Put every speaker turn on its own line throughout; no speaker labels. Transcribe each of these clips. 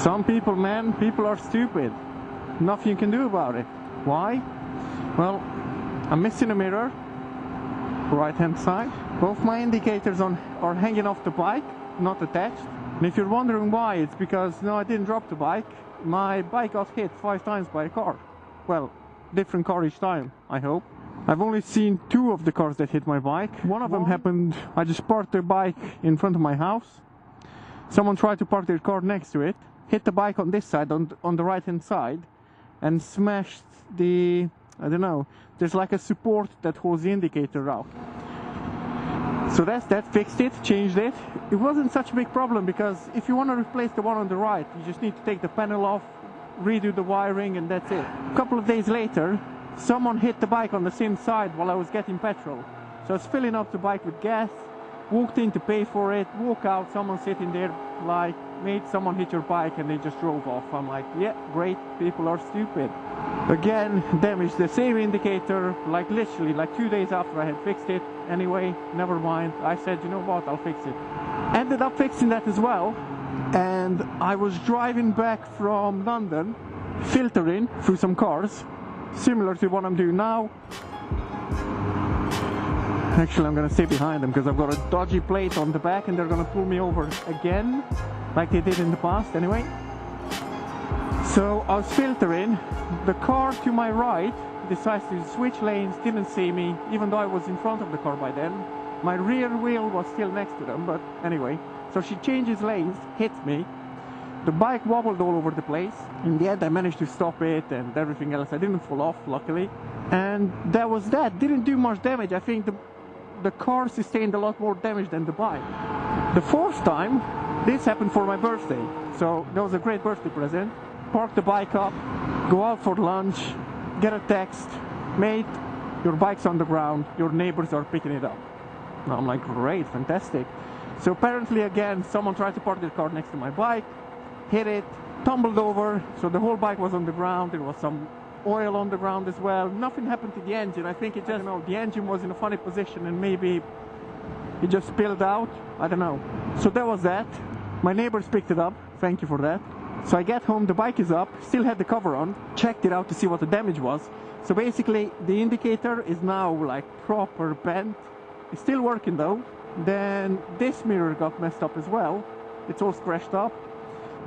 Some people, man, people are stupid. Nothing you can do about it. Why? Well, I'm missing a mirror, right hand side. Both my indicators are hanging off the bike, not attached. And if you're wondering why, it's because, no, I didn't drop the bike. My bike got hit 5 times by a car. Well, different car each time, I hope. I've only seen 2 of the cars that hit my bike. One of them happened, I just parked the bike in front of my house. Someone tried to park their car next to it, hit the bike on this side, on the right hand side, and smashed the, I don't know, there's like a support that holds the indicator out. So that fixed it, changed it. It wasn't such a big problem, because if you want to replace the one on the right, you just need to take the panel off, redo the wiring, and that's it. A couple of days later, someone hit the bike on the same side while I was getting petrol. So I was filling up the bike with gas, walked in to pay for it, walk out, someone sitting there like, mate, someone hit your bike, and they just drove off. I'm like, yeah, great, people are stupid. Again, damaged the same indicator, like literally like 2 days after I had fixed it. Anyway, never mind. I said, you know what, I'll fix it. Ended up fixing that as well. And I was driving back from London, filtering through some cars, similar to what I'm doing now. Actually, I'm gonna stay behind them because I've got a dodgy plate on the back and they're gonna pull me over again, like they did in the past. Anyway, so I was filtering. The car to my right decides to switch lanes, didn't see me, even though I was in front of the car by then. My rear wheel was still next to them, but anyway. So she changes lanes, hits me. The bike wobbled all over the place. In the end, I managed to stop it and everything else. I didn't fall off, luckily. And that was that. Didn't do much damage. I think the car sustained a lot more damage than the bike. The 4th time, this happened for my birthday. So that was a great birthday present. Park the bike up, go out for lunch, get a text, mate, your bike's on the ground, your neighbors are picking it up. And I'm like, great, fantastic. So apparently again, someone tried to park their car next to my bike, hit it, tumbled over, so the whole bike was on the ground. There was some oil on the ground as well. Nothing happened to the engine. I think it just, the engine was in a funny position and maybe it just spilled out. I don't know. So that was that. My neighbors picked it up. Thank you for that. So I get home, the bike is up, still had the cover on, checked it out to see what the damage was. So basically the indicator is now like proper bent. It's still working though. Then this mirror got messed up as well. It's all scratched up.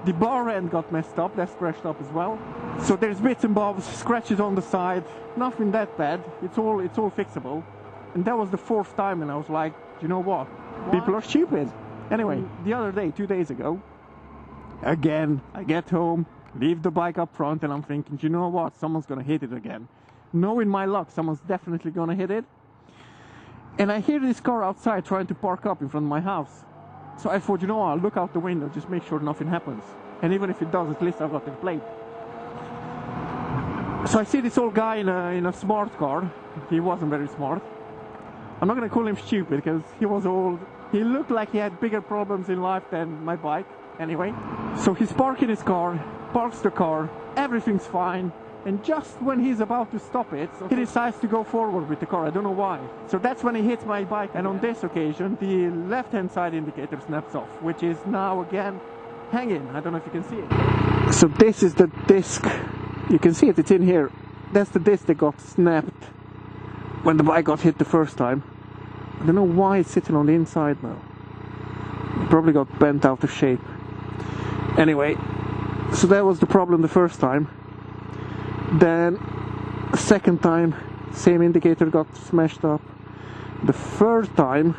The bar end got messed up, that's scratched up as well. So there's bits and bobs, scratches on the side, nothing that bad. It's all fixable. And that was the 4th time, and I was like, you know what? People are stupid. Anyway, the other day, 2 days ago, again, I get home, leave the bike up front, and I'm thinking, you know what? Someone's gonna hit it again. Knowing my luck, someone's definitely gonna hit it. And I hear this car outside trying to park up in front of my house. So I thought, you know what, I'll look out the window, just make sure nothing happens. And even if it does, at least I've got the plate. So I see this old guy in a smart car. He wasn't very smart. I'm not gonna call him stupid because he was old. He looked like he had bigger problems in life than my bike. Anyway, so he's parking his car, parks the car, everything's fine. And just when he's about to stop it, he decides to go forward with the car. I don't know why. So that's when he hits my bike. And on this occasion, the left-hand side indicator snaps off, which is now again hanging. I don't know if you can see it. So this is the disc. You can see it, it's in here. That's the disc that got snapped when the bike got hit the first time. I don't know why it's sitting on the inside now. It probably got bent out of shape. Anyway, so that was the problem the first time. Then, second time, same indicator got smashed up. The 3rd time,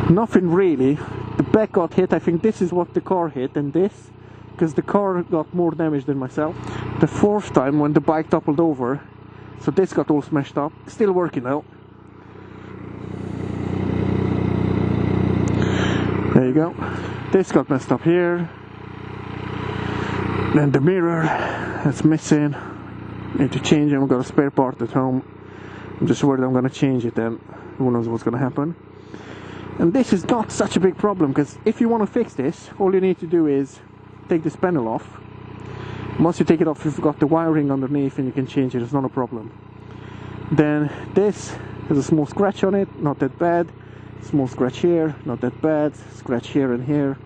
nothing really. The back got hit. I think this is what the car hit, and this, because the car got more damage than myself. The 4th time, when the bike toppled over, so this got all smashed up. Still working now. There you go. This got messed up here. Then the mirror, that's missing. Need to change it. I've got a spare part at home. I'm just worried I'm gonna change it, then who knows what's gonna happen. And this is not such a big problem, because if you want to fix this, all you need to do is take this panel off. Once you take it off, you've got the wiring underneath and you can change it, it's not a problem. Then this has a small scratch on it, not that bad. Small scratch here, not that bad. Scratch here and here,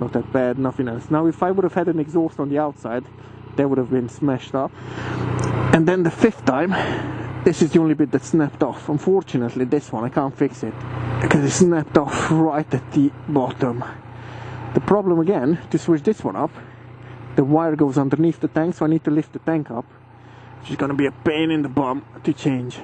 not that bad, nothing else. Now if I would have had an exhaust on the outside, that would have been smashed up. And then the 5th time, this is the only bit that snapped off. Unfortunately, this one I can't fix it because it snapped off right at the bottom. The problem again, to switch this one up, the wire goes underneath the tank, so I need to lift the tank up, which is gonna be a pain in the bum to change.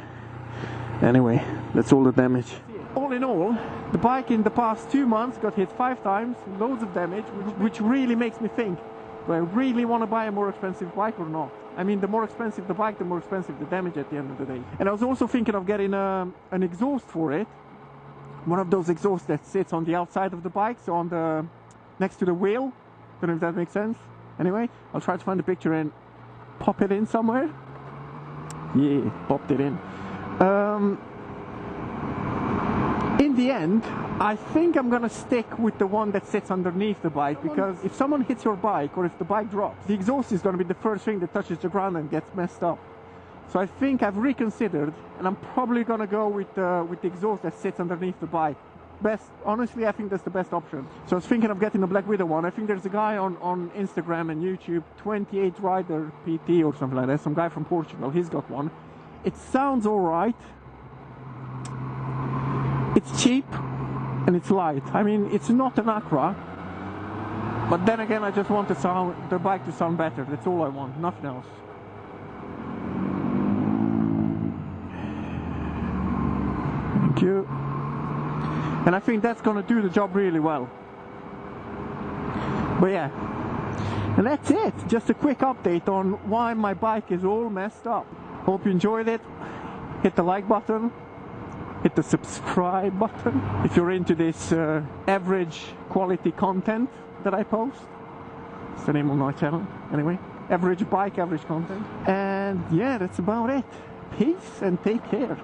Anyway, that's all the damage. All in all, the bike in the past 2 months got hit 5 times, loads of damage, which really makes me think, do I really want to buy a more expensive bike or not? I mean, the more expensive the bike, the more expensive the damage at the end of the day. And I was also thinking of getting an exhaust for it. One of those exhausts that sits on the outside of the bike, so on the next to the wheel. Don't know if that makes sense. Anyway, I'll try to find a picture and pop it in somewhere. Yeah, popped it in. In the end, I think I'm gonna stick with the one that sits underneath the bike, because if someone hits your bike or if the bike drops, the exhaust is gonna be the first thing that touches the ground and gets messed up. So I think I've reconsidered, and I'm probably gonna go with the exhaust that sits underneath the bike. Honestly, I think that's the best option. So I was thinking of getting a Black Widow one. I think there's a guy on Instagram and YouTube, 28 Rider PT or something like that, some guy from Portugal, he's got one. It sounds alright. It's cheap and it's light. I mean, it's not an Acura, but then again, I just want the bike to sound better. That's all I want, nothing else. Thank you. And I think that's gonna do the job really well. But yeah, and that's it. Just a quick update on why my bike is all messed up. Hope you enjoyed it. Hit the like button. Hit the subscribe button if you're into this average quality content that I post. It's the name of my channel. Anyway, average bike, average content. And yeah, that's about it. Peace and take care.